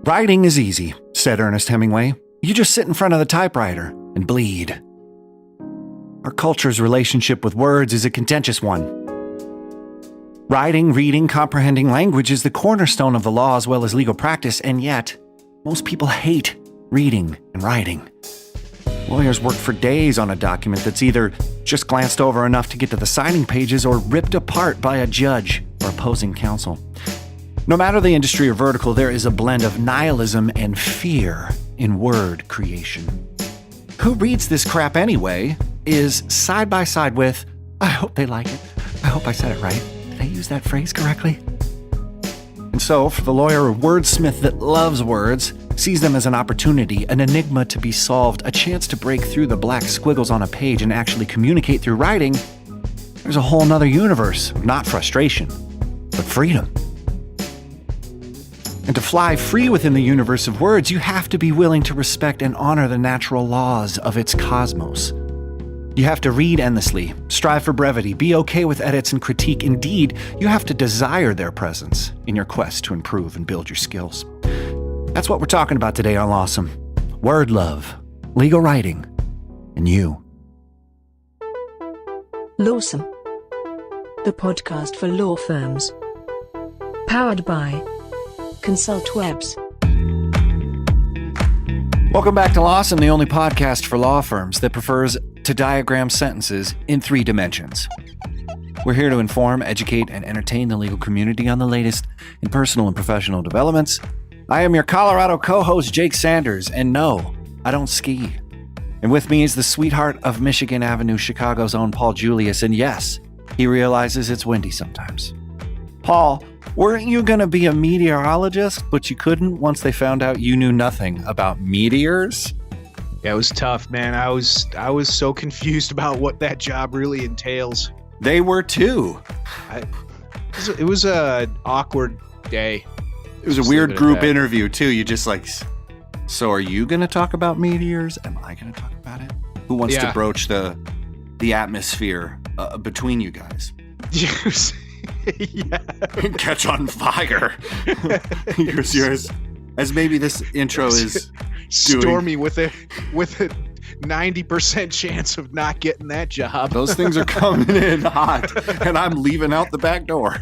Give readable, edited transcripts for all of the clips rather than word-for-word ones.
Writing is easy, said Ernest Hemingway. You just sit in front of the typewriter and bleed. Our culture's relationship with words is a contentious one. Writing, reading, comprehending language is the cornerstone of the law as well as legal practice, and yet, most people hate reading and writing. Lawyers work for days on a document that's either just glanced over enough to get to the signing pages or ripped apart by a judge or opposing counsel. No matter the industry or vertical, there is a blend of nihilism and fear in word creation. Who reads this crap anyway is side by side with, I hope they like it. I hope I said it right. Did I use that phrase correctly? And so, for the lawyer or wordsmith that loves words, sees them as an opportunity, an enigma to be solved, a chance to break through the black squiggles on a page and actually communicate through writing, there's a whole nother universe of not frustration, but freedom. And to fly free within the universe of words, you have to be willing to respect and honor the natural laws of its cosmos. You have to read endlessly, strive for brevity, be okay with edits and critique. Indeed, you have to desire their presence in your quest to improve and build your skills. That's what we're talking about today on Lawsome. Word love, legal writing, and you. Lawsome, the podcast for law firms. Powered by Consult Webs. Welcome back to Lawsome, the only podcast for law firms that prefers to diagram sentences in 3 dimensions. We're here to inform, educate, and entertain the legal community on the latest in personal and professional developments. I am your Colorado co-host, Jake Sanders, and no, I don't ski. And with me is the sweetheart of Michigan Avenue, Chicago's own Paul Julius, and yes, he realizes it's windy sometimes. Paul, weren't you going to be a meteorologist, but you couldn't once they found out you knew nothing about meteors? Yeah, it was tough, man. I was so confused about what that job really entails. They were too. It was an awkward day. It was a weird group interview too. You just like, so are you going to talk about meteors? Am I going to talk about it? Who wants to broach the atmosphere between you guys? Yeah. Catch on fire. yours. As maybe this intro is Stormy with a 90% chance of not getting that job. Those things are coming in hot, and I'm leaving out the back door.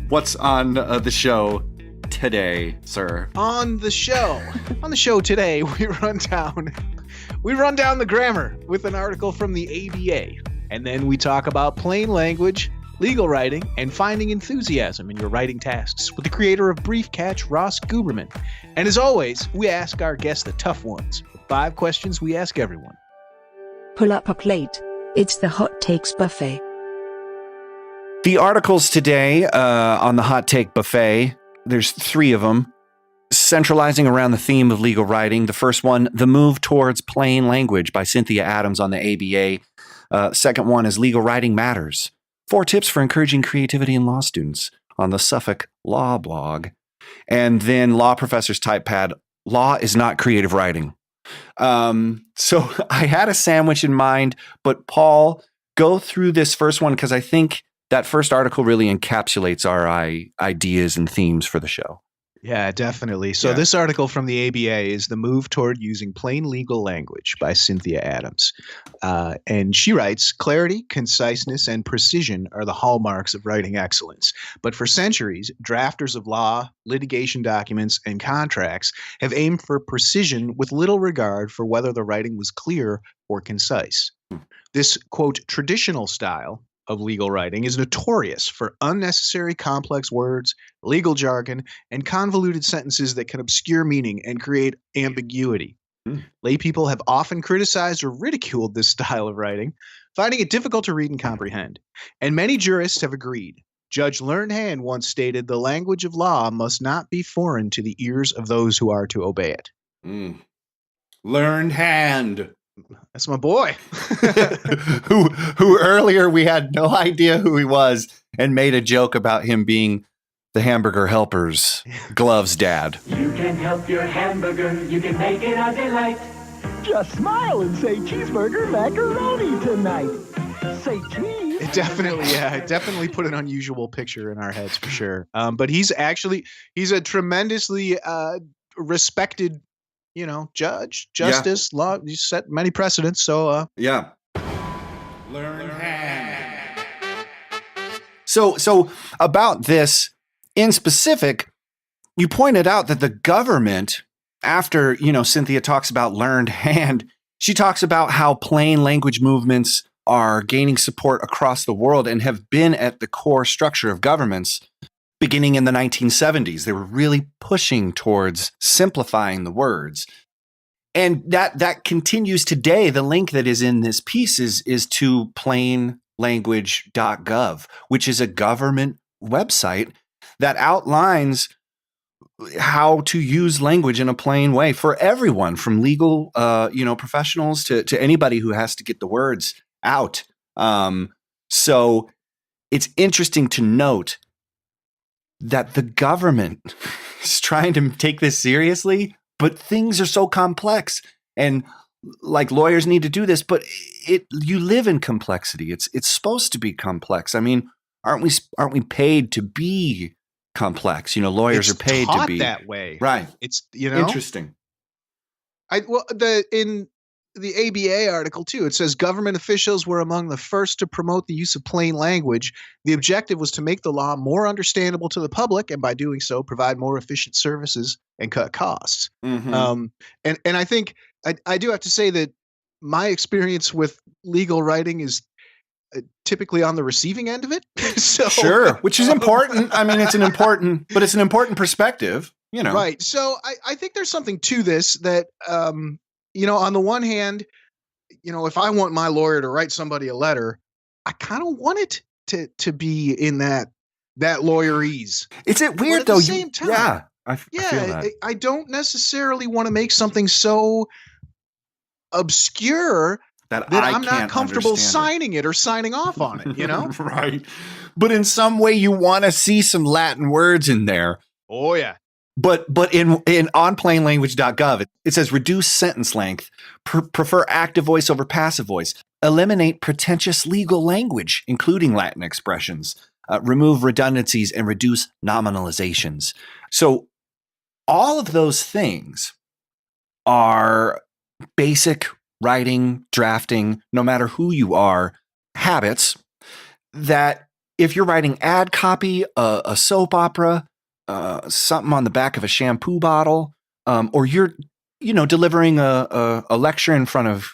What's on the show today, sir? On the show today, we run down the grammar with an article from the ABA, and then we talk about plain language, legal writing, and finding enthusiasm in your writing tasks with the creator of Brief Catch, Ross Guberman. And as always, we ask our guests the tough ones. 5 questions we ask everyone. Pull up a plate. It's the Hot Takes Buffet. The articles today on the Hot Take Buffet, there's 3 of them, centralizing around the theme of legal writing. The first one, The Move Towards Plain Language by Cynthia Adams on the ABA. Second one is Legal Writing Matters. 4 tips for encouraging creativity in law students on the Suffolk Law blog. And then Law Professor's Typepad, Law is Not Creative Writing. So I had a sandwich in mind, but Paul, go through this first one because I think that first article really encapsulates our ideas and themes for the show. Yeah, definitely. So This article from the ABA is The Move Toward Using Plain Legal Language by Cynthia Adams. And she writes, clarity, conciseness, and precision are the hallmarks of writing excellence. But for centuries, drafters of law, litigation documents, and contracts have aimed for precision with little regard for whether the writing was clear or concise. This, quote, traditional style of legal writing is notorious for unnecessary complex words, legal jargon, and convoluted sentences that can obscure meaning and create ambiguity. Lay people have often criticized or ridiculed this style of writing, finding it difficult to read and comprehend. And many jurists have agreed. Judge Learned Hand once stated, the language of law must not be foreign to the ears of those who are to obey it. Learned Hand. That's my boy. who earlier we had no idea who he was and made a joke about him being the Hamburger Helper's gloves dad. You can help your hamburger, you can make it a delight. Just smile and say cheeseburger macaroni tonight. Say cheese. It definitely put an unusual picture in our heads for sure. But he's a tremendously respected, justice, law. He set many precedents. So yeah. Learn hand. So about this in specific, you pointed out that the government, after, Cynthia talks about learned hand, she talks about how plain language movements are gaining support across the world and have been at the core structure of governments beginning in the 1970s. They were really pushing towards simplifying the words. And that continues today. The link that is in this piece is to plainlanguage.gov, which is a government website that outlines how to use language in a plain way for everyone, from legal professionals to anybody who has to get the words out. So it's interesting to note that the government is trying to take this seriously, but things are so complex, and like lawyers need to do this, but you live in complexity. It's supposed to be complex. I mean, aren't we paid to be complex? Lawyers are paid to be that way. Right. It's interesting. In the ABA article too, it says government officials were among the first to promote the use of plain language. The objective was to make the law more understandable to the public, and by doing so, provide more efficient services and cut costs. Mm-hmm. And I think I do have to say that my experience with legal writing is typically on the receiving end of it. So, sure, which is important. I mean, it's an important perspective, Right. So I think there's something to this that, on the one hand, if I want my lawyer to write somebody a letter, I kind of want it to be in that lawyerese. Is it weird at though? The same time, yeah, I feel that. I don't necessarily want to make something so obscure that I'm not comfortable signing it or signing off on it, Right. But in some way you want to see some Latin words in there. Oh yeah. But in on plainlanguage.gov, it says reduce sentence length, prefer active voice over passive voice, eliminate pretentious legal language, including Latin expressions, remove redundancies, and reduce nominalizations. So all of those things are basic writing, drafting, no matter who you are, habits that if you're writing ad copy, a soap opera, something on the back of a shampoo bottle, or you're, delivering a lecture in front of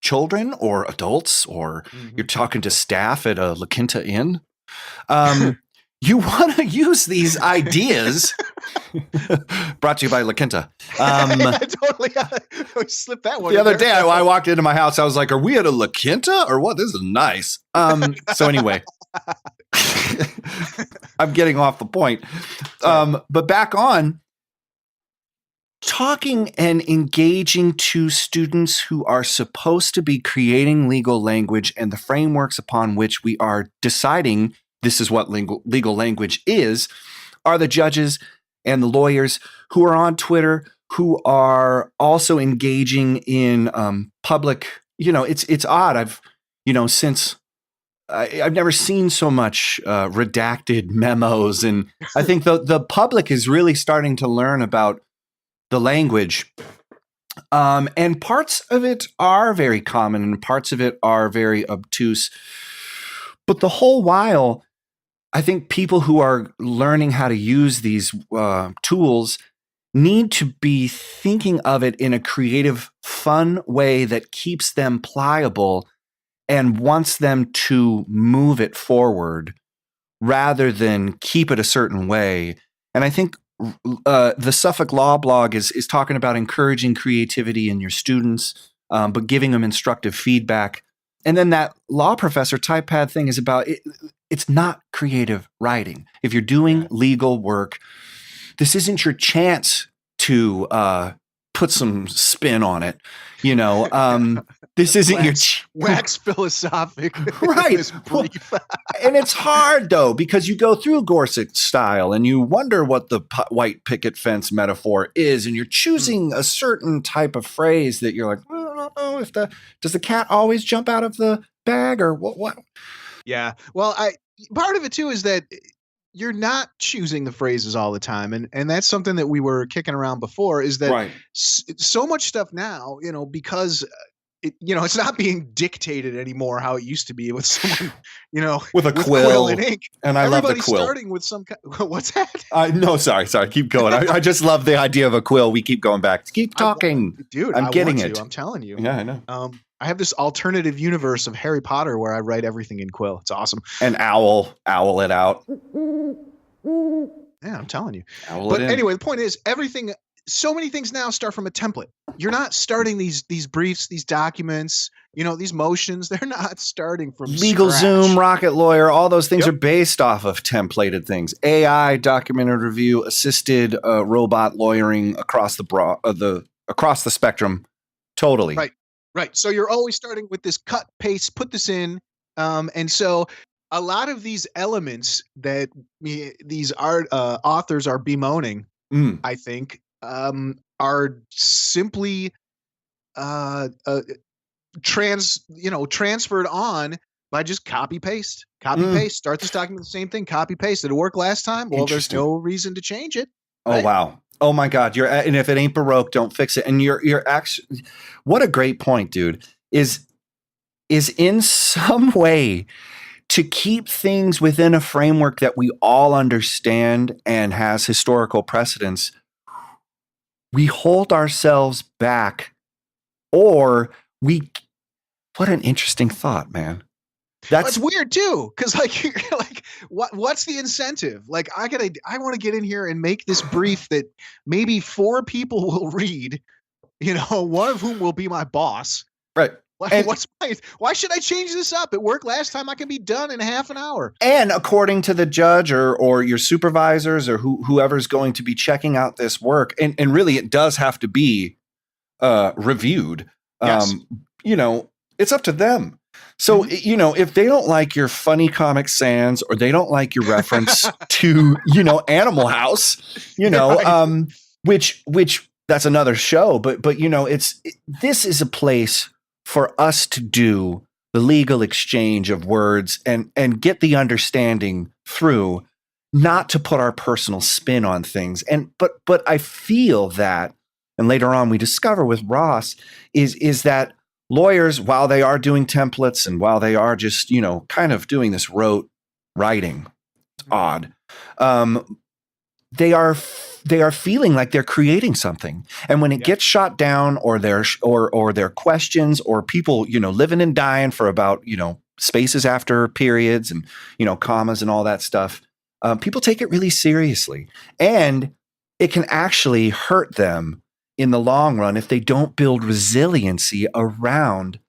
children or adults, or you're talking to staff at a La Quinta Inn, you want to use these ideas. Brought to you by La Quinta. Totally slipped that one. The other day, I walked into my house. I was like, "Are we at a La Quinta or what? This is nice." So anyway, I'm getting off the point. But back on talking and engaging to students who are supposed to be creating legal language and the frameworks upon which we are deciding this is what legal language is, are the judges and the lawyers who are on Twitter, who are also engaging in public. It's odd. I've never seen so much redacted memos, and I think the public is really starting to learn about the language. And parts of it are very common, and parts of it are very obtuse. But the whole while, I think people who are learning how to use these tools need to be thinking of it in a creative, fun way that keeps them pliable and wants them to move it forward rather than keep it a certain way. And I think the Suffolk Law blog is talking about encouraging creativity in your students, but giving them instructive feedback. And then that law professor typepad thing is about it's not creative writing. If you're doing legal work, this isn't your chance to put some spin on it. This isn't wax philosophic, right? And it's hard though, because you go through Gorsuch style and you wonder what the white picket fence metaphor is, and you're choosing a certain type of phrase that you're like, I don't know if does the cat always jump out of the bag or what? Yeah. Well, part of it too is that you're not choosing the phrases all the time, and that's something that we were kicking around before. Is that Right. so much stuff now, because it's not being dictated anymore how it used to be with someone, With a with quill. quill and ink. And I love the Everybody's quill. starting with some. What's that? No, sorry. Keep going. I just love the idea of a quill. We keep going back. Keep talking. Dude, I'm getting want it. to. I'm telling you. Yeah, I know. I have this alternative universe of Harry Potter where I write everything in quill. It's awesome. And owl it out. Yeah, I'm telling you. Owl But it in. anyway, the point is so many things now start from a template. You're not starting these briefs, these documents, these motions. They're not starting from Legal scratch. Zoom, Rocket Lawyer, all those things Yep. are based off of templated things. AI, documented review, assisted robot lawyering across the spectrum. Totally. Right. So you're always starting with this cut, paste, put this in. And so a lot of these elements that these authors are bemoaning, I think, are simply transferred on by just copy paste. Start this document the same thing, copy paste. Did it work last time? Well, there's no reason to change it. Right? Oh wow. Oh my God. And if it ain't Baroque, don't fix it. And you're actually, what a great point, dude, is in some way to keep things within a framework that we all understand and has historical precedence. We hold ourselves back, or what an interesting thought, man. That's weird too, because what's the incentive? Like, I want to get in here and make this brief that maybe 4 people will read, one of whom will be my boss. Right. Why should I change this up? It worked last time. I can be done in half an hour. And according to the judge or your supervisors or whoever's going to be checking out this work, and really it does have to be reviewed. Yes. It's up to them. So, if they don't like your funny Comic Sans or they don't like your reference to, Animal House, right. which that's another show, but this is a place for us to do the legal exchange of words and get the understanding through, not to put our personal spin on things. But I feel that, and later on we discover with Ross is that lawyers, while they are doing templates and while they are just, kind of doing this rote writing, it's odd. They are feeling like they're creating something. And when it gets shot down or their questions or people, living and dying for about, spaces after periods and, commas and all that stuff, people take it really seriously. And it can actually hurt them in the long run if they don't build resiliency around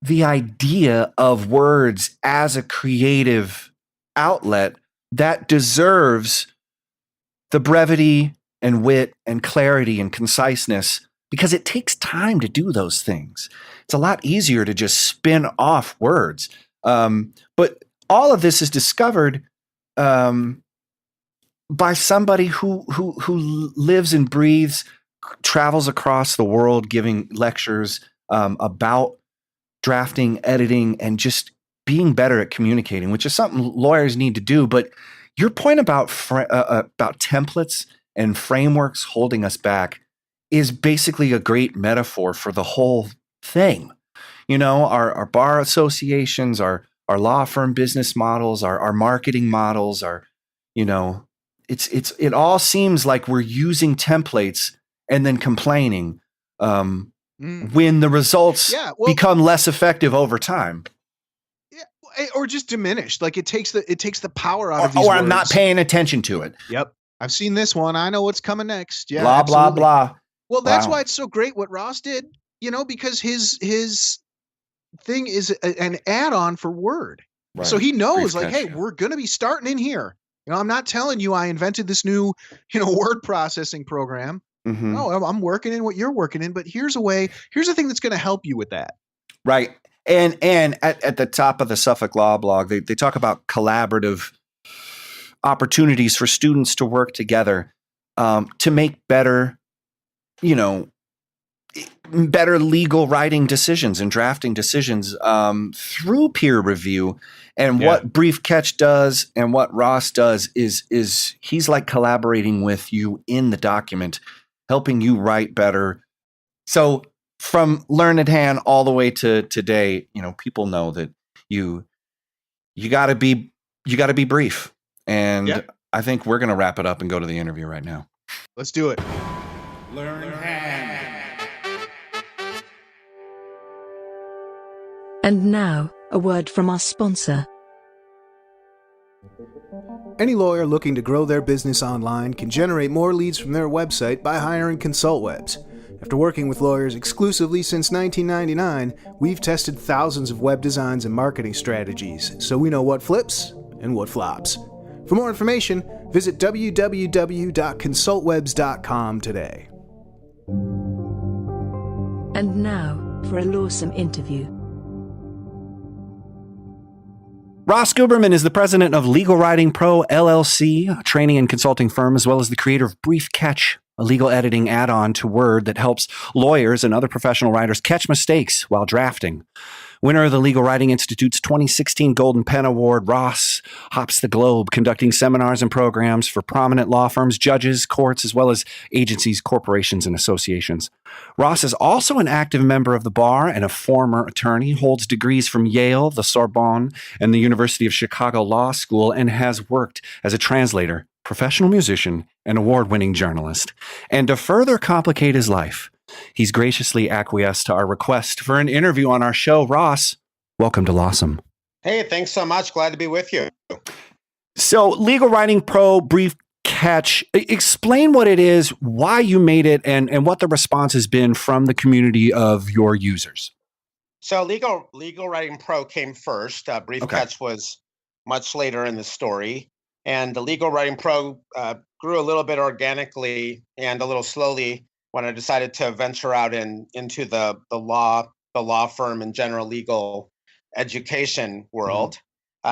the idea of words as a creative outlet that deserves the brevity and wit and clarity and conciseness, because it takes time to do those things. It's a lot easier to just spin off words. But all of this is discovered by somebody who lives and breathes, travels across the world giving lectures about drafting, editing, and just being better at communicating, which is something lawyers need to do. But your point about templates and frameworks holding us back is basically a great metaphor for the whole thing. Our bar associations, our law firm business models, our marketing models, it all seems like we're using templates and then complaining when the results become less effective over time. Or just diminished. Like it takes the power out of these words. Or I'm not paying attention to it. Yep. I've seen this one. I know what's coming next. Yeah. Blah, absolutely. blah, blah. Well, that's why it's so great what Ross did, because his thing is an add-on for Word. Right. So he knows hey, we're going to be starting in here. I'm not telling you I invented this new, word processing program. Mm-hmm. No, I'm working in what you're working in, but here's a thing that's going to help you with that. Right. And at the top of the Suffolk Law blog, they talk about collaborative opportunities for students to work together to make better, better legal writing decisions and drafting decisions through peer review. And what Brief Catch does and what Ross does is he's like collaborating with you in the document, helping you write better. So from Learned Hand all the way to today, people know that you got to be brief. And I think we're going to wrap it up and go to the interview right now. Let's do it. Learned Hand. And now, a word from our sponsor. Any lawyer looking to grow their business online can generate more leads from their website by hiring ConsultWebs. After working with lawyers exclusively since 1999, we've tested thousands of web designs and marketing strategies, so we know what flips and what flops. For more information, visit www.consultwebs.com today. And now, for a lawsome interview. Ross Guberman is the president of Legal Writing Pro, LLC, a training and consulting firm, as well as the creator of Brief Catch, a legal editing add-on to Word that helps lawyers and other professional writers catch mistakes while drafting. Winner of the Legal Writing Institute's 2016 Golden Pen Award, Ross hops the globe conducting seminars and programs for prominent law firms, judges, courts, as well as agencies, corporations, and associations. Ross is also an active member of the bar and a former attorney, holds degrees from Yale, the Sorbonne, and the University of Chicago Law School, and has worked as a translator, professional musician, and award-winning journalist. And to further complicate his life, he's graciously acquiesced to our request for an interview on our show. Ross, welcome to Lawsome. Hey, thanks so much. Glad to be with you. So, Legal Writing Pro, Brief Catch, explain what it is, why you made it, and what the response has been from the community of your users. So, Legal Writing Pro came first. Brief Catch was much later in the story. And the Legal Writing Pro grew a little bit organically and a little slowly when I decided to venture out into the law firm and general legal education world.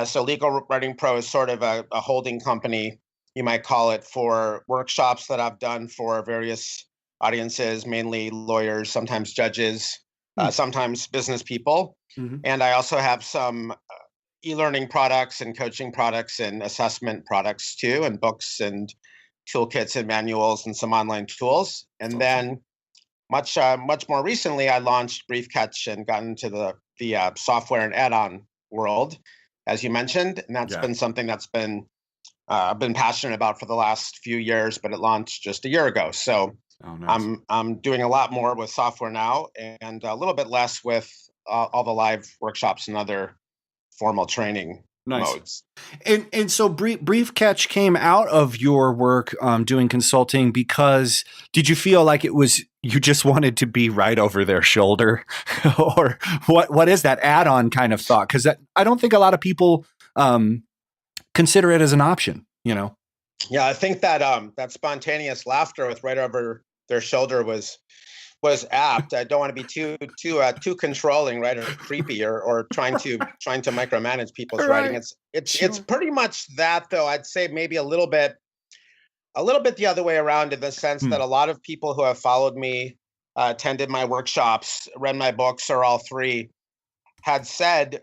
So Legal Writing Pro is sort of a holding company, you might call it, for workshops that I've done for various audiences, mainly lawyers, sometimes judges, sometimes business people. And I also have some e-learning products and coaching products and assessment products too, and books and toolkits and manuals and some online tools. And then much more recently, I launched Brief Catch and got into the software and add-on world, as you mentioned. And that's been something that's been I've been passionate about for the last few years, but it launched just a year ago. So nice. I'm doing a lot more with software now and a little bit less with all the live workshops and other formal training modes. And so Brief Catch came out of your work doing consulting because did you feel like it was you just wanted to be right over their shoulder? Or what is that add-on kind of thought? Because I don't think a lot of people consider it as an option, Yeah, I think that that spontaneous laughter with right over their shoulder was apt. I don't want to be too controlling, right, or creepy, or trying to micromanage people's writing. It's pretty much that, though. I'd say maybe a little bit the other way around, in the sense that a lot of people who have followed me, attended my workshops, read my books, or all three, had said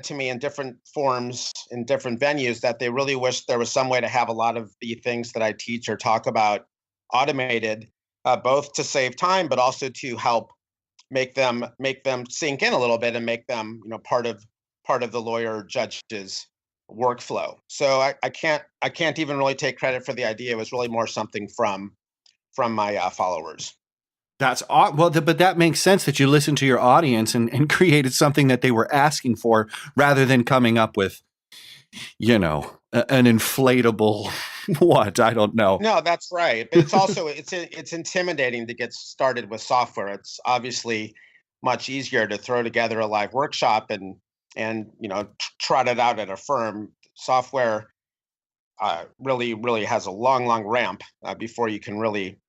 to me in different forms, in different venues, that they really wish there was some way to have a lot of the things that I teach or talk about automated. Both to save time, but also to help make them sink in a little bit and make them, part of the lawyer judge's workflow. So I can't even really take credit for the idea. It was really more something from my followers. That's well, but that makes sense that you listened to your audience and created something that they were asking for, rather than coming up with, an inflatable what? I don't know. No, that's right. But it's also it's intimidating to get started with software. It's obviously much easier to throw together a live workshop and trot it out at a firm. Software really has a long ramp before you can really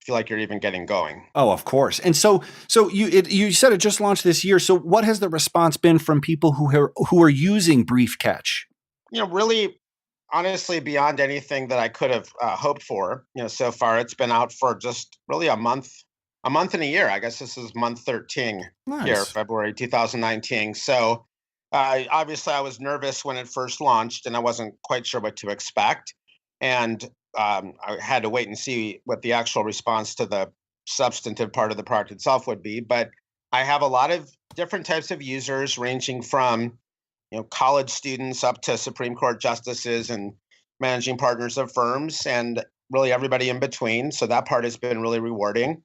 feel like you're even getting going. Oh, of course. And so you said it just launched this year. So what has the response been from people who are using Brief Catch? Really, honestly, beyond anything that I could have hoped for. So far, it's been out for just really a month a month and a year. I guess this is month 13 here, Nice. February 2019. So obviously I was nervous when it first launched and I wasn't quite sure what to expect. And I had to wait and see what the actual response to the substantive part of the product itself would be. But I have a lot of different types of users ranging from college students up to Supreme Court justices and managing partners of firms and really everybody in between. So that part has been really rewarding.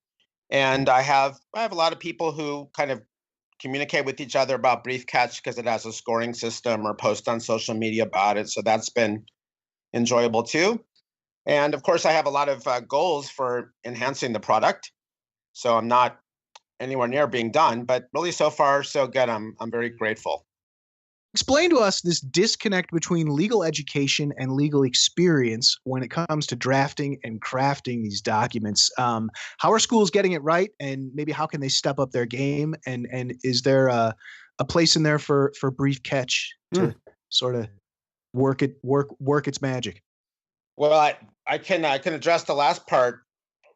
And I have a lot of people who kind of communicate with each other about Brief Catch because it has a scoring system or post on social media about it. So that's been enjoyable too. And of course, I have a lot of goals for enhancing the product. So I'm not anywhere near being done, but really so far so good. I'm very grateful. Explain to us this disconnect between legal education and legal experience when it comes to drafting and crafting these documents. How are schools getting it right, and maybe how can they step up their game? And is there a place in there for Brief Catch to sort of work its magic? Well, I can address the last part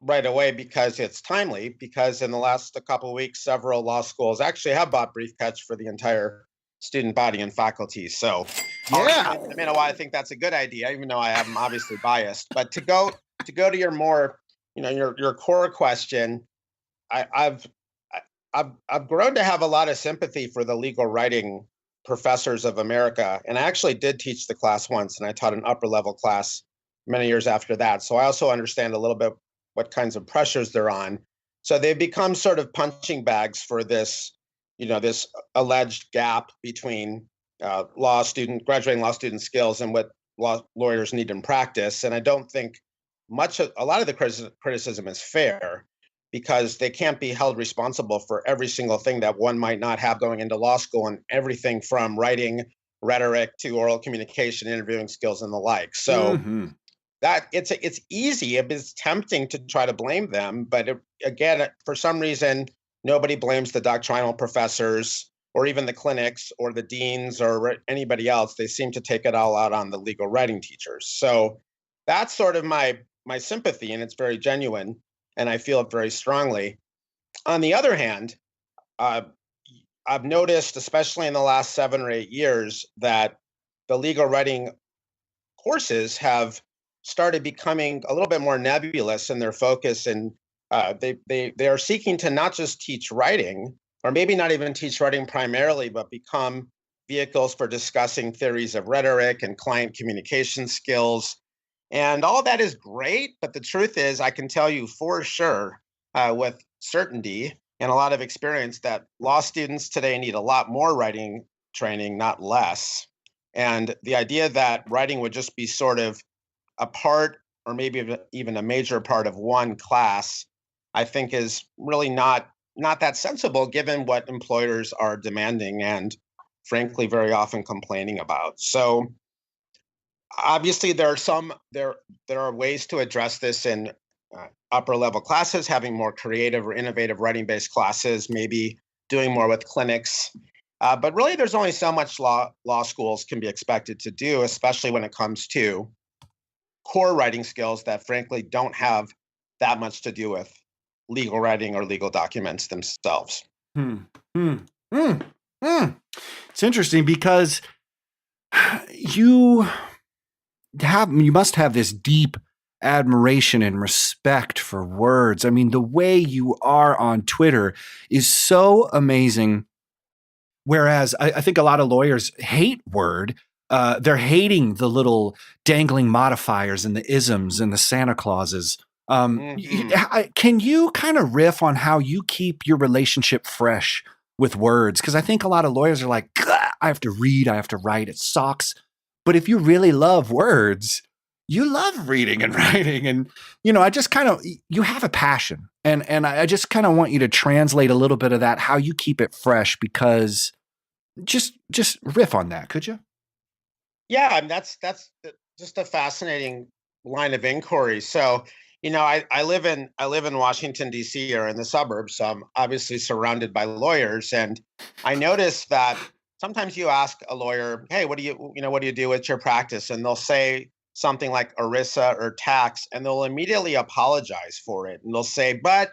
right away because it's timely. Because in the last couple of weeks, several law schools actually have bought Brief Catch for the entire student body and faculty. So Yeah. I mean, why I think that's a good idea, even though I am obviously biased. But to go to your more, your core question, I've grown to have a lot of sympathy for the legal writing professors of America. And I actually did teach the class once, and I taught an upper level class many years after that. So I also understand a little bit what kinds of pressures they're on. So they've become sort of punching bags for this this alleged gap between graduating law student skills and what lawyers need in practice. And I don't think a lot of the criticism is fair because they can't be held responsible for every single thing that one might not have going into law school, and everything from writing, rhetoric to oral communication, interviewing skills, and the like. So that it's easy. It's tempting to try to blame them, but again, for some reason, nobody blames the doctrinal professors or even the clinics or the deans or anybody else. They seem to take it all out on the legal writing teachers. So that's sort of my sympathy, and it's very genuine, and I feel it very strongly. On the other hand, I've noticed, especially in the last 7 or 8 years, that the legal writing courses have started becoming a little bit more nebulous in their focus, and they are seeking to not just teach writing, or maybe not even teach writing primarily, but become vehicles for discussing theories of rhetoric and client communication skills. And all that is great, but the truth is, I can tell you for sure, with certainty and a lot of experience, that law students today need a lot more writing training, not less. And the idea that writing would just be sort of a part, or maybe even a major part of one class, I think is really not that sensible given what employers are demanding and frankly very often complaining about. So obviously there are ways to address this in upper level classes, having more creative or innovative writing based classes, maybe doing more with clinics. But really there's only so much law schools can be expected to do, especially when it comes to core writing skills that frankly don't have that much to do with legal writing or legal documents themselves. It's interesting because you must have this deep admiration and respect for words. I mean, the way you are on Twitter is so amazing. Whereas I think a lot of lawyers hate Word. They're hating the little dangling modifiers and the isms and the Santa Clauses. Can you kind of riff on how you keep your relationship fresh with words? Because I think a lot of lawyers are like, I have to read, I have to write, it sucks. But if you really love words, you love reading and writing. And, I just kind of, you have a passion. And I just kind of want you to translate a little bit of that, how you keep it fresh, because just riff on that, could you? Yeah, and that's just a fascinating line of inquiry. So, I live in Washington, D.C., or in the suburbs, so I'm obviously surrounded by lawyers. And I noticed that sometimes you ask a lawyer, hey, what do you do with your practice? And they'll say something like ERISA or tax, and they'll immediately apologize for it. And they'll say, but,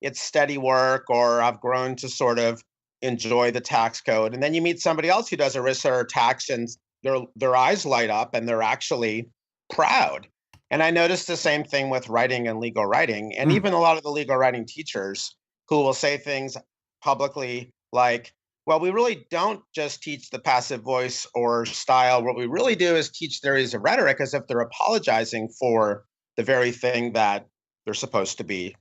it's steady work, or I've grown to sort of enjoy the tax code. And then you meet somebody else who does ERISA or tax, and their eyes light up and they're actually proud. And I noticed the same thing with writing and legal writing. And even a lot of the legal writing teachers who will say things publicly like, well, we really don't just teach the passive voice or style. What we really do is teach theories of rhetoric, as if they're apologizing for the very thing that they're supposed to be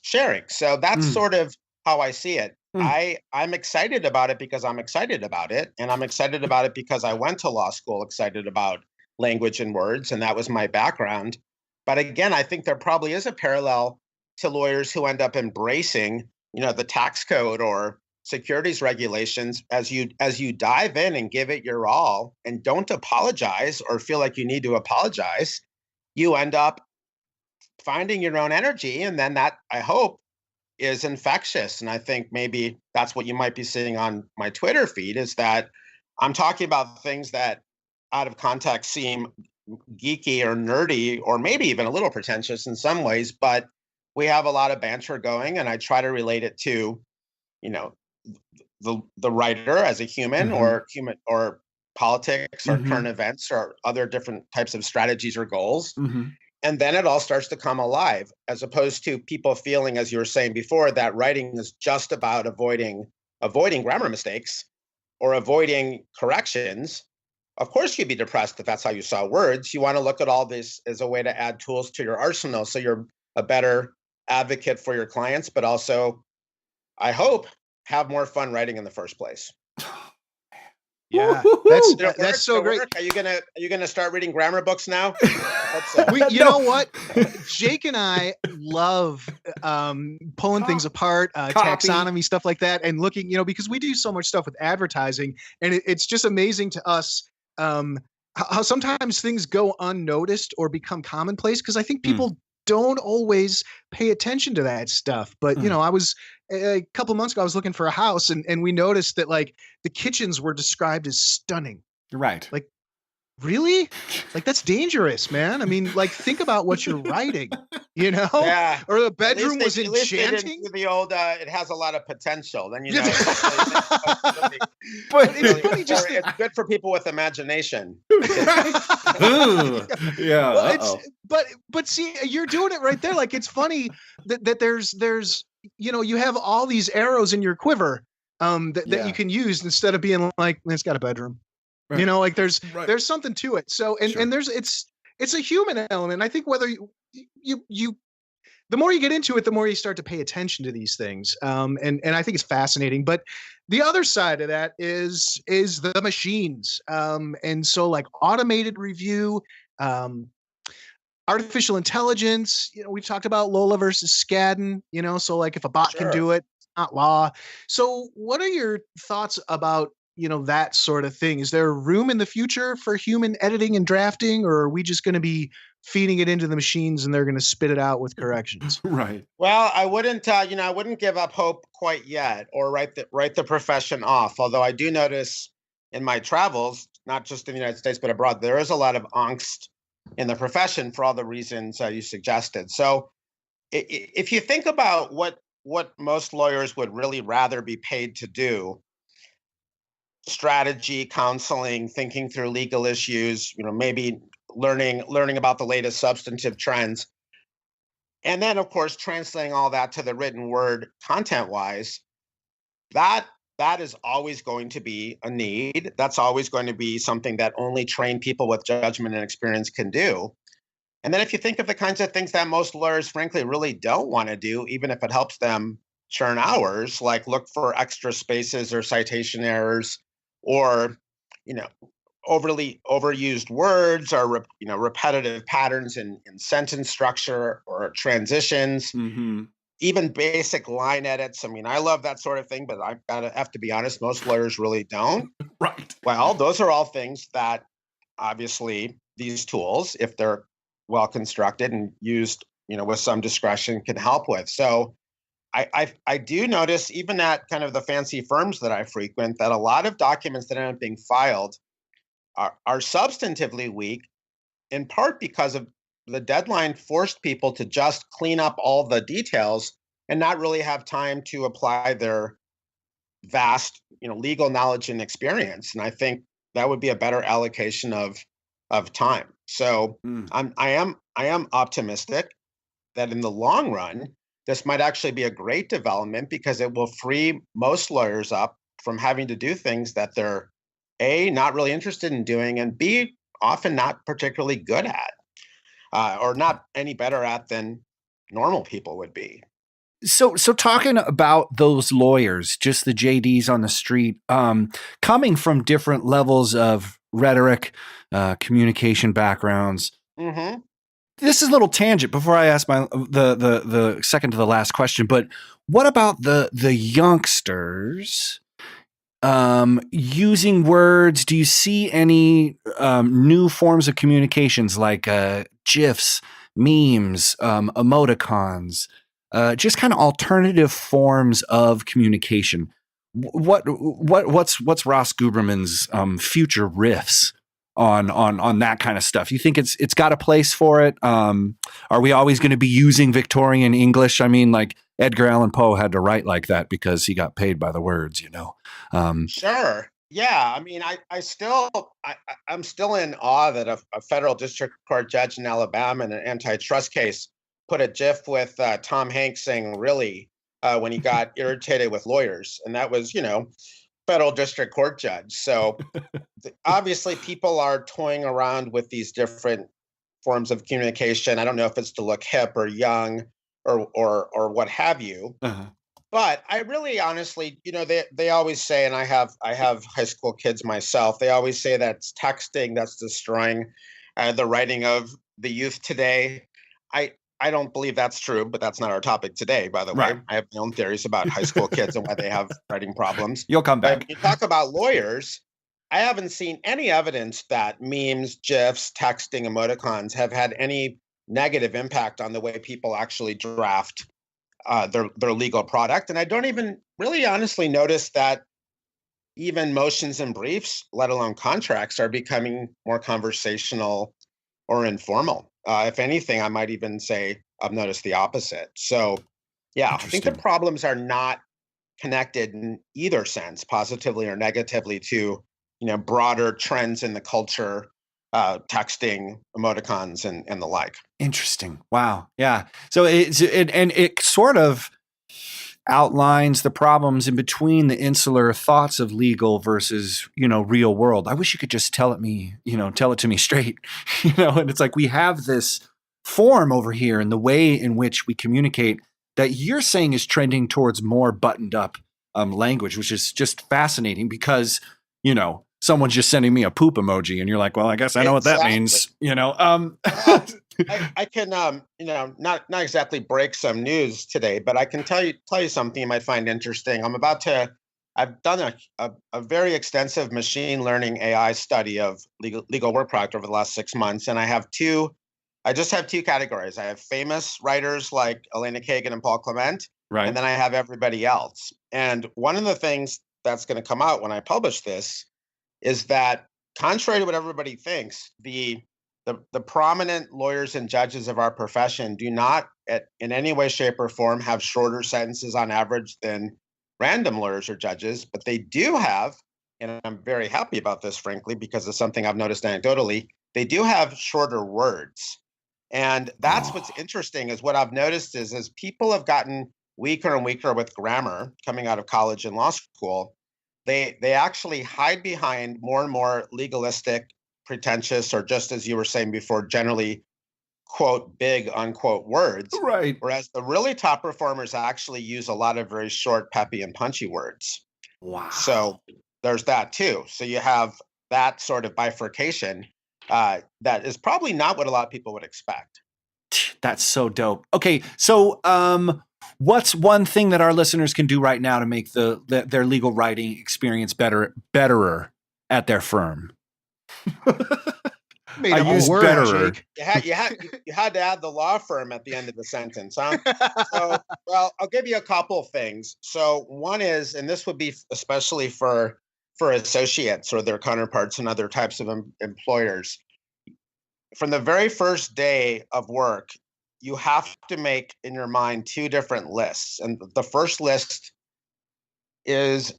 sharing. So that's sort of how I see it. I'm excited about it because I'm excited about it. And I'm excited about it because I went to law school excited about language and words, and that was my background. But again, I think there probably is a parallel to lawyers who end up embracing, the tax code or securities regulations. As you dive in and give it your all and don't apologize or feel like you need to apologize, you end up finding your own energy. And then that, I hope, is infectious. And I think maybe that's what you might be seeing on my Twitter feed, is that I'm talking about things that out of context seem geeky or nerdy, or maybe even a little pretentious in some ways, but we have a lot of banter going, and I try to relate it to, the writer as a human, or politics or current events or other different types of strategies or goals. And then it all starts to come alive, as opposed to people feeling, as you were saying before, that writing is just about avoiding grammar mistakes or avoiding corrections. Of course, you'd be depressed if that's how you saw words. You want to look at all this as a way to add tools to your arsenal, so you're a better advocate for your clients, but also, I hope, have more fun writing in the first place. Yeah, that's so great. Are you gonna start reading grammar books now? You know what? Jake and I love pulling things apart, taxonomy, stuff like that, and looking, because we do so much stuff with advertising, and it's just amazing to us how sometimes things go unnoticed or become commonplace, because I think people don't always pay attention to that stuff. But I was a couple months ago, I was looking for a house, and we noticed that like the kitchens were described as stunning. Right. Like, really? Like, that's dangerous, man. I mean, like, think about what you're writing, Yeah. Or the bedroom was At least enchanting. the old, it has a lot of potential. Then But it's funny, it's good for people with imagination. Yeah. Well, but see, you're doing it right there. Like, it's funny that there's you have all these arrows in your quiver that you can use, instead of being like, it's got a bedroom. Right. Like there's something to it. So and there's it's a human element. I think whether you the more you get into it, the more you start to pay attention to these things. And I think it's fascinating. But the other side of that is the machines. And so, like, automated review, artificial intelligence, we've talked about Lola versus Skadden, so like if a bot can do it, it's not law. So what are your thoughts about, that sort of thing? Is there room in the future for human editing and drafting, or are we just going to be feeding it into the machines and they're going to spit it out with corrections? Right. Well, I wouldn't, I wouldn't give up hope quite yet, or write the profession off. Although I do notice in my travels, not just in the United States but abroad, there is a lot of angst in the profession for all the reasons you suggested. So, if you think about what most lawyers would really rather be paid to do, strategy, counseling, thinking through legal issues, maybe learning about the latest substantive trends, and then of course translating all that to the written word content wise, that is always going to be a need. That's always going to be something that only trained people with judgment and experience can do. And then if you think of the kinds of things that most lawyers frankly really don't want to do, even if it helps them churn hours, like look for extra spaces or citation errors, or overly overused words, or repetitive patterns in sentence structure or transitions, even basic line edits. I mean, I love that sort of thing, but I have to be honest, most lawyers really don't. Right. Well, those are all things that obviously these tools, if they're well constructed and used with some discretion, can help with. So I do notice, even at kind of the fancy firms that I frequent, that a lot of documents that end up being filed are substantively weak, in part because of the deadline forced people to just clean up all the details and not really have time to apply their vast, legal knowledge and experience. And I think that would be a better allocation of time. So Mm. I am optimistic that in the long run, this might actually be a great development because it will free most lawyers up from having to do things that they're A, not really interested in doing, and B, often not particularly good at, or not any better at than normal people would be. So talking about those lawyers, just the JDs on the street, coming from different levels of rhetoric, communication backgrounds. Hmm. This is a little tangent before I ask the second to the last question. But what about the youngsters using words? Do you see any new forms of communications like GIFs, memes, emoticons? Just kind of alternative forms of communication. What's Ross Guberman's future riffs on that kind of stuff? You think it's got a place for it? Are we always going to be using Victorian English? I mean, like Edgar Allan Poe had to write like that because he got paid by the words, you know. Sure. Yeah. I mean, I'm still in awe that a federal district court judge in Alabama in an antitrust case put a GIF with Tom Hanks saying "really" when he got irritated with lawyers, and that was, federal district court judge. So obviously, people are toying around with these different forms of communication. I don't know if it's to look hip or young or what have you. Uh-huh. But I really honestly, they always say, and I have high school kids myself. They always say that's texting that's destroying the writing of the youth today. I I don't believe that's true, but that's not our topic today, by the way. Right. I have my own theories about high school kids and why they have writing problems. You'll come But back. when you talk about lawyers, I haven't seen any evidence that memes, GIFs, texting, emoticons have had any negative impact on the way people actually draft their legal product. And I don't even really honestly notice that even motions and briefs, let alone contracts, are becoming more conversational or informal. If anything, I might even say I've noticed the opposite. So, yeah, I think the Interesting. problems are not connected in either sense, positively or negatively, to broader trends in the culture, texting, emoticons, and the like. Interesting. Wow. Yeah. So it sort of outlines the problems in between the insular thoughts of legal versus, real world. I wish you could just tell it to me straight, and it's like we have this form over here and the way in which we communicate that you're saying is trending towards more buttoned up language, which is just fascinating because, someone's just sending me a poop emoji and you're like, well, I guess I know what that means, Well, I can not exactly break some news today, but I can tell you something you might find interesting. I've done a very extensive machine learning AI study of legal work product over the last 6 months, and I just have two categories. I have famous writers like Elena Kagan and Paul Clement, Right. and then I have everybody else. And one of the things that's going to come out when I publish this is that, contrary to what everybody thinks, the prominent lawyers and judges of our profession do not in any way, shape, or form have shorter sentences on average than random lawyers or judges, but they do have, and I'm very happy about this, frankly, because it's something I've noticed anecdotally, they do have shorter words. And that's what's interesting is what I've noticed is as people have gotten weaker and weaker with grammar coming out of college and law school, they actually hide behind more and more legalistic, pretentious, or just as you were saying before, generally quote big unquote words. Right. Whereas the really top performers actually use a lot of very short, peppy, and punchy words. Wow. So there's that too. So you have that sort of bifurcation that is probably not what a lot of people would expect. That's so dope. Okay, so what's one thing that our listeners can do right now to make their legal writing experience betterer at their firm? Made I up a use word, betterer. Jake. You had to add the law firm at the end of the sentence, huh? So, well, I'll give you a couple things. So one is, and this would be especially for associates or their counterparts and other types of employers. From the very first day of work, you have to make in your mind two different lists. And the first list is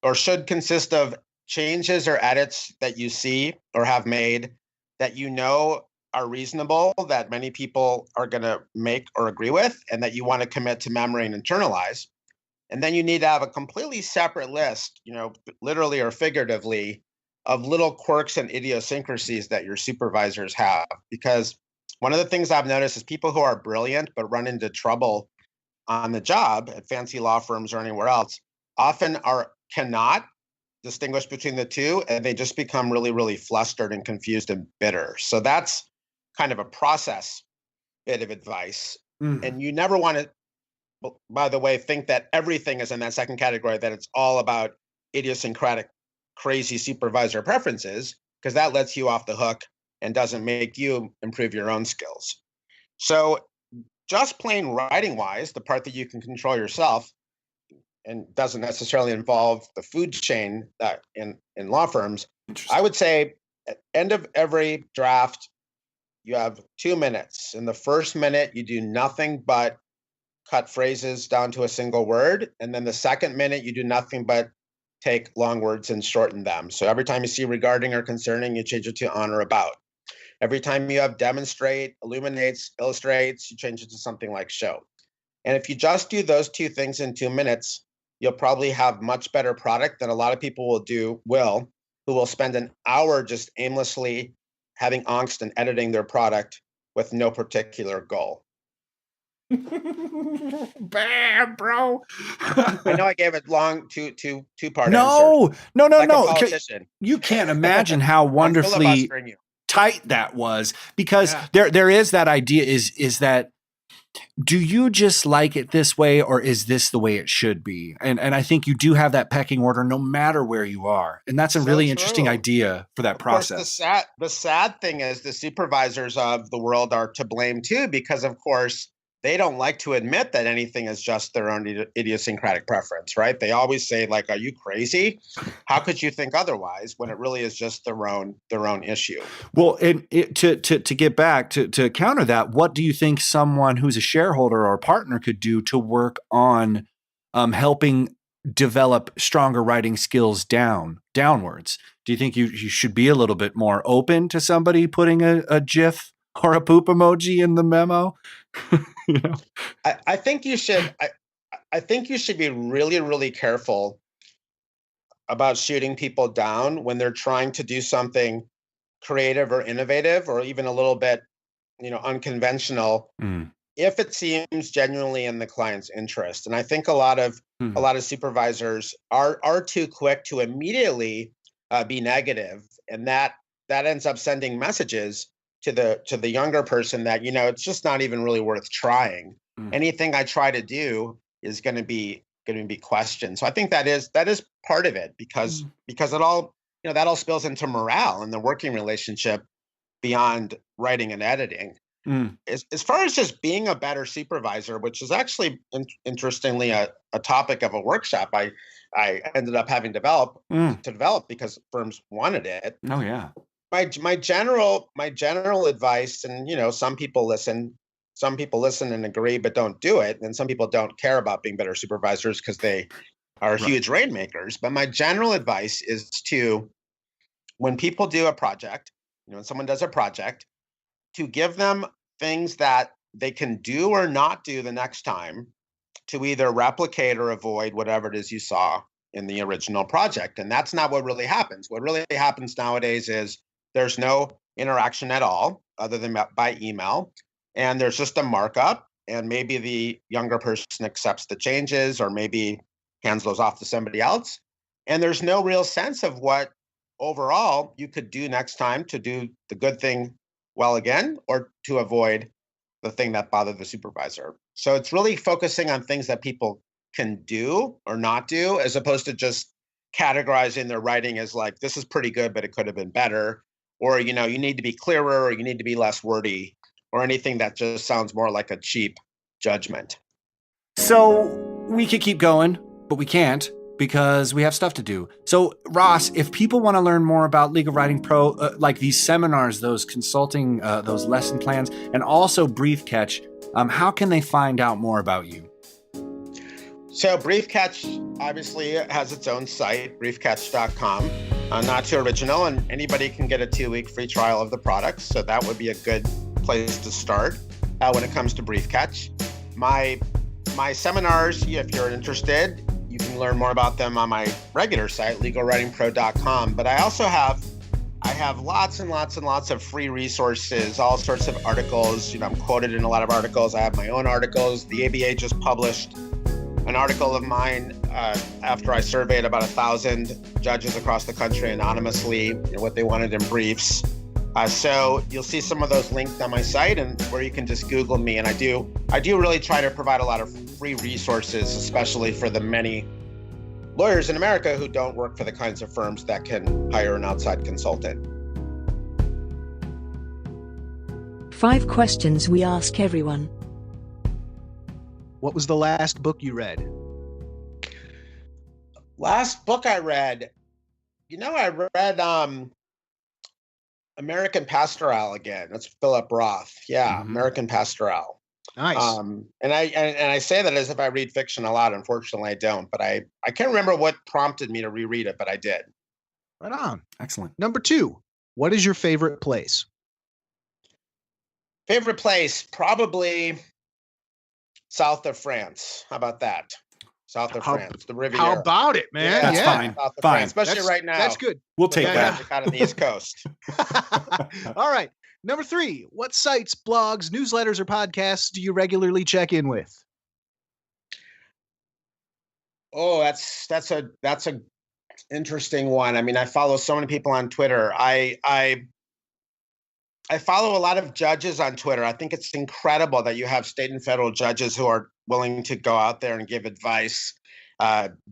or should consist of changes or edits that you see or have made that you know are reasonable, that many people are going to make or agree with, and that you want to commit to memory and internalize. And then you need to have a completely separate list, literally or figuratively, of little quirks and idiosyncrasies that your supervisors have. Because one of the things I've noticed is people who are brilliant but run into trouble on the job at fancy law firms or anywhere else often cannot distinguish between the two, and they just become really, really flustered and confused and bitter. So that's kind of a process bit of advice. And you never want to, by the way, think that everything is in that second category, that it's all about idiosyncratic, crazy supervisor preferences, because that lets you off the hook and doesn't make you improve your own skills. So just plain writing wise, the part that you can control yourself and doesn't necessarily involve the food chain in law firms, I would say at the end of every draft, you have 2 minutes. In the first minute, you do nothing but cut phrases down to a single word. And then the second minute, you do nothing but take long words and shorten them. So every time you see regarding or concerning, you change it to on or about. Every time you have demonstrate, illuminates, illustrates, you change it to something like show. And if you just do those two things in 2 minutes, you'll probably have much better product than a lot of people who will spend an hour just aimlessly having angst and editing their product with no particular goal. Bam, bro. I know I gave it long two-part No. Like a politician. You can't imagine how wonderfully tight that was, because there is that idea is that, do you just like it this way, or is this the way it should be? And I think you do have that pecking order no matter where you are. And that's a really interesting idea for that process. The sad thing is the supervisors of the world are to blame too, because of course they don't like to admit that anything is just their own idiosyncratic preference, right? They always say, like, are you crazy? How could you think otherwise, when it really is just their own issue? Well, to get back to counter that, what do you think someone who's a shareholder or a partner could do to work on helping develop stronger writing skills downwards? Do you think you should be a little bit more open to somebody putting a GIF or a poop emoji in the memo? I think you should. I think you should be really, really careful about shooting people down when they're trying to do something creative or innovative, or even a little bit, unconventional, if it seems genuinely in the client's interest. And I think a lot of supervisors are too quick to immediately be negative, and that ends up sending messages to the younger person that, it's just not even really worth trying. Anything I try to do is going to be questioned. So I think that is part of it, because it all, that all spills into morale in the working relationship beyond writing and editing. As far as just being a better supervisor, which is actually interestingly a topic of a workshop I ended up having to develop because firms wanted it. Oh yeah. My general advice, and some people listen and agree but don't do it, and some people don't care about being better supervisors because they are huge rainmakers. But my general advice is to, when people do a project, when someone does a project, to give them things that they can do or not do the next time to either replicate or avoid whatever it is you saw in the original project. And that's not what really happens. What really happens nowadays is there's no interaction at all other than by email. And there's just a markup. And maybe the younger person accepts the changes, or maybe hands those off to somebody else. And there's no real sense of what overall you could do next time to do the good thing well again, or to avoid the thing that bothered the supervisor. So it's really focusing on things that people can do or not do, as opposed to just categorizing their writing as like, this is pretty good, but it could have been better. Or, you need to be clearer, or you need to be less wordy, or anything that just sounds more like a cheap judgment. So we could keep going, but we can't, because we have stuff to do. So Ross, if people want to learn more about Legal Writing Pro, like these seminars, those consulting, those lesson plans, and also Brief Catch, How can they find out more about you? So Briefcatch obviously has its own site, briefcatch.com. Not too original, and anybody can get a 2-week free trial of the product. So that would be a good place to start when it comes to Briefcatch. My seminars, if you're interested, you can learn more about them on my regular site, legalwritingpro.com. But I have lots and lots and lots of free resources, all sorts of articles. I'm quoted in a lot of articles. I have my own articles. The ABA just published an article of mine after I surveyed about 1,000 judges across the country anonymously, what they wanted in briefs. So you'll see some of those linked on my site, and where you can just Google me. And I do really try to provide a lot of free resources, especially for the many lawyers in America who don't work for the kinds of firms that can hire an outside consultant. 5 questions we ask everyone. What was the last book you read? Last book I read, I read American Pastoral again. That's Philip Roth. Yeah, American Pastoral. Nice. And I say that as if I read fiction a lot. Unfortunately, I don't. But I can't remember what prompted me to reread it, but I did. Right on. Excellent. Number 2, what is your favorite place? Favorite place, probably south of France. How about that? South of France, the Riviera. How about it, man? That's fine. South of Fine. France, especially right now. That's good. We'll take that. Out on the East Coast. All right. Number 3, what sites, blogs, newsletters, or podcasts do you regularly check in with? Oh, that's a interesting one. I mean, I follow so many people on Twitter. I follow a lot of judges on Twitter. I think it's incredible that you have state and federal judges who are willing to go out there and give advice.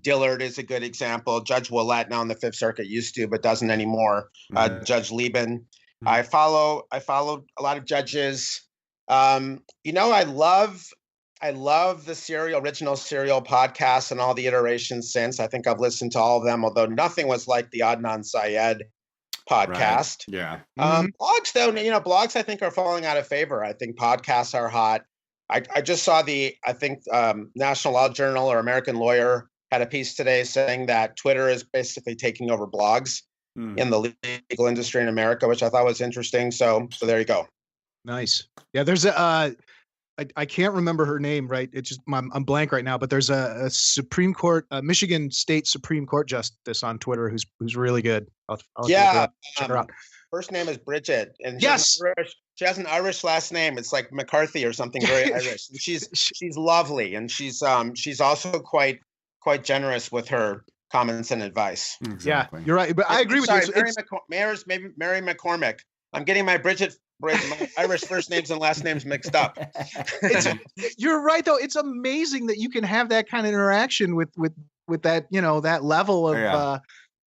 Dillard is a good example. Judge Willett now in the Fifth Circuit used to, but doesn't anymore. Judge Lieben. I follow a lot of judges. I love the original Serial podcasts and all the iterations since. I think I've listened to all of them, although nothing was like the Adnan Syed podcast. Right. Yeah. Blogs, though, blogs I think are falling out of favor. I think podcasts are hot. I just saw National Law Journal or American Lawyer had a piece today saying that Twitter is basically taking over blogs in the legal industry in America, which I thought was interesting. So there you go. Nice. Yeah, there's I can't remember her name, right? It's just I'm blank right now, but there's a Supreme Court, Michigan State Supreme Court justice on Twitter who's really good. I'll check her out. First name is Bridget, and yes, she has an Irish last name. It's like McCarthy or something very Irish. And she's lovely, and she's also quite generous with her comments and advice. Exactly. Yeah, you're right. But I agree with you. Mary McCormick. I'm getting my my Irish first names and last names mixed up. You're right, though. It's amazing that you can have that kind of interaction with that, that level of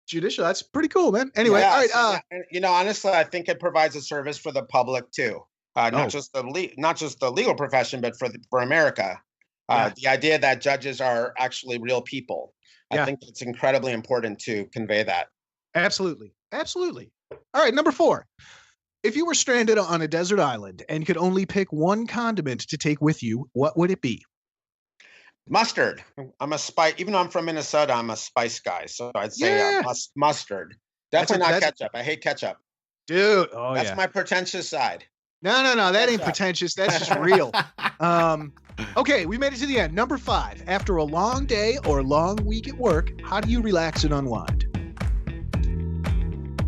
judicial. That's pretty cool, man. Anyway, all right. Honestly, I think it provides a service for the public too, not just the legal profession, but for America. The idea that judges are actually real people. I think it's incredibly important to convey that. Absolutely. All right, number 4. If you were stranded on a desert island and could only pick one condiment to take with you, what would it be? Mustard. I'm a spice. Even though I'm from Minnesota, I'm a spice guy. So I'd say mustard. Definitely not ketchup. I hate ketchup. Dude. That's my pretentious side. No. That ain't pretentious. That's just real. Okay, we made it to the end. Number 5. After a long day or long week at work, how do you relax and unwind?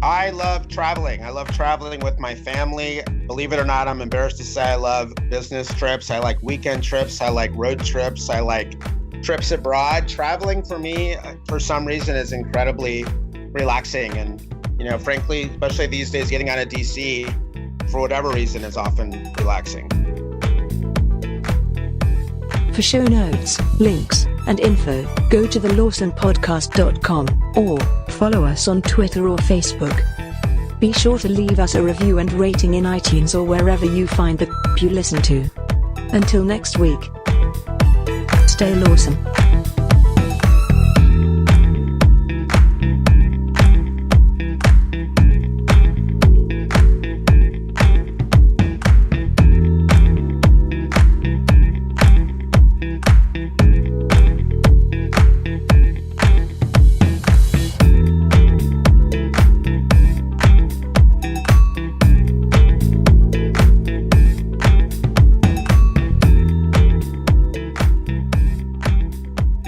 I love traveling. I love traveling with my family. Believe it or not, I'm embarrassed to say I love business trips. I like weekend trips. I like road trips. I like trips abroad. Traveling for me, for some reason, is incredibly relaxing. And, frankly, especially these days, getting out of DC, for whatever reason, is often relaxing. For show notes, links, and info, go to thelawsonpodcast.com or follow us on Twitter or Facebook. Be sure to leave us a review and rating in iTunes or wherever you find the you listen to. Until next week, stay lawsome.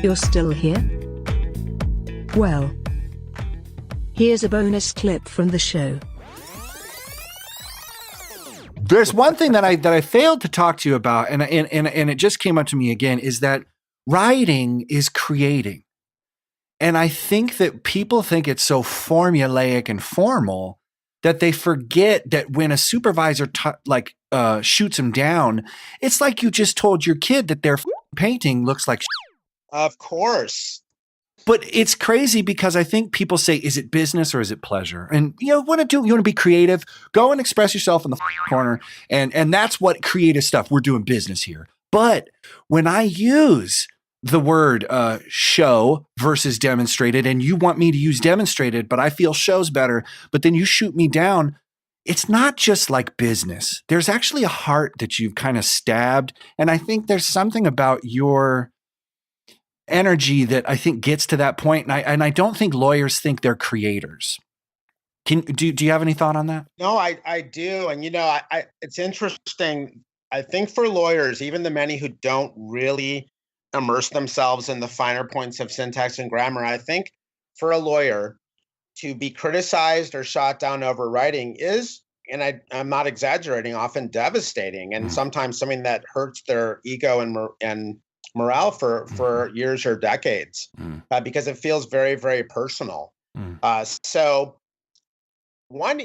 You're still here? Well, here's a bonus clip from the show. There's one thing that I failed to talk to you about, and it just came up to me again, is that writing is creating. And I think that people think it's so formulaic and formal that they forget that when a supervisor shoots them down, it's like you just told your kid that their painting looks like Of course. But it's crazy because I think people say, is it business or is it pleasure? And you want to be creative, go and express yourself in the corner. And that's what creative stuff. We're doing business here. But when I use the word show versus demonstrated, and you want me to use demonstrated, but I feel show's better, but then you shoot me down, it's not just like business. There's actually a heart that you've kind of stabbed. And I think there's something about your energy that I think gets to that point. And I don't think lawyers think they're creators. Do you have any thought on that? No, I do. And, it's interesting. I think for lawyers, even the many who don't really immerse themselves in the finer points of syntax and grammar, I think for a lawyer to be criticized or shot down over writing is, and I'm not exaggerating, often devastating, and sometimes something that hurts their ego and morale for years or decades, because it feels very, very personal. So one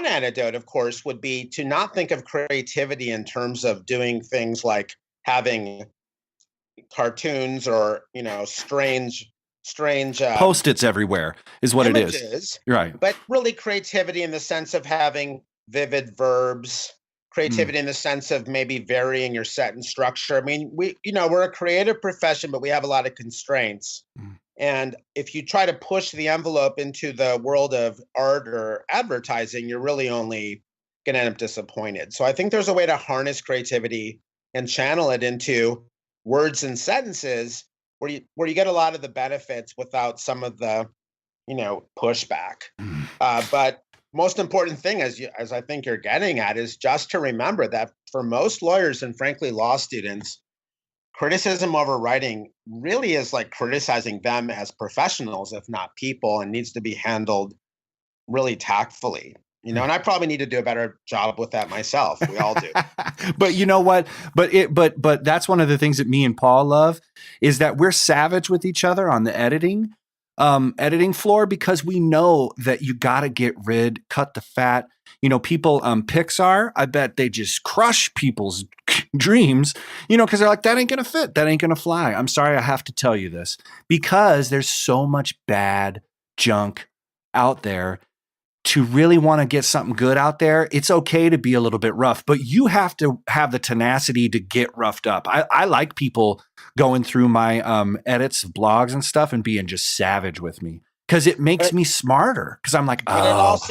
antidote, of course, would be to not think of creativity in terms of doing things like having cartoons or strange Post-its everywhere is what images, it is. Right. But really creativity in the sense of having vivid verbs, creativity in the sense of maybe varying your sentence structure. I mean, we're a creative profession, but we have a lot of constraints. And if you try to push the envelope into the world of art or advertising, you're really only going to end up disappointed. So I think there's a way to harness creativity and channel it into words and sentences where you get a lot of the benefits without some of the, pushback. But most important thing, as I think you're getting at, is just to remember that for most lawyers and frankly law students, criticism over writing really is like criticizing them as professionals, if not people, and needs to be handled really tactfully. And I probably need to do a better job with that myself. We all do. But you know what? But that's one of the things that me and Paul love is that we're savage with each other on the editing floor, because we know that you got to cut the fat. People, Pixar, I bet they just crush people's dreams, because they're like, that ain't going to fit. That ain't going to fly. I'm sorry, I have to tell you this, because there's so much bad junk out there. To really want to get something good out there, it's okay to be a little bit rough, but you have to have the tenacity to get roughed up. I like people going through my edits of blogs and stuff and being just savage with me, because it makes me smarter. Because I'm like, because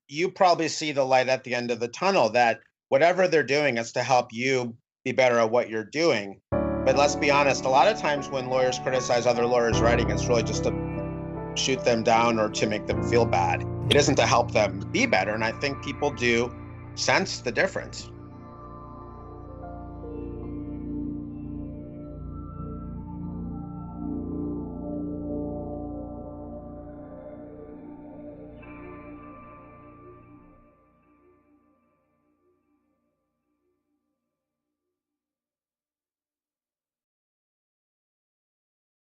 you probably see the light at the end of the tunnel, that whatever they're doing is to help you be better at what you're doing. But let's be honest, a lot of times when lawyers criticize other lawyers' writing, it's really just to shoot them down or to make them feel bad. It isn't to help them be better. And I think people do sense the difference.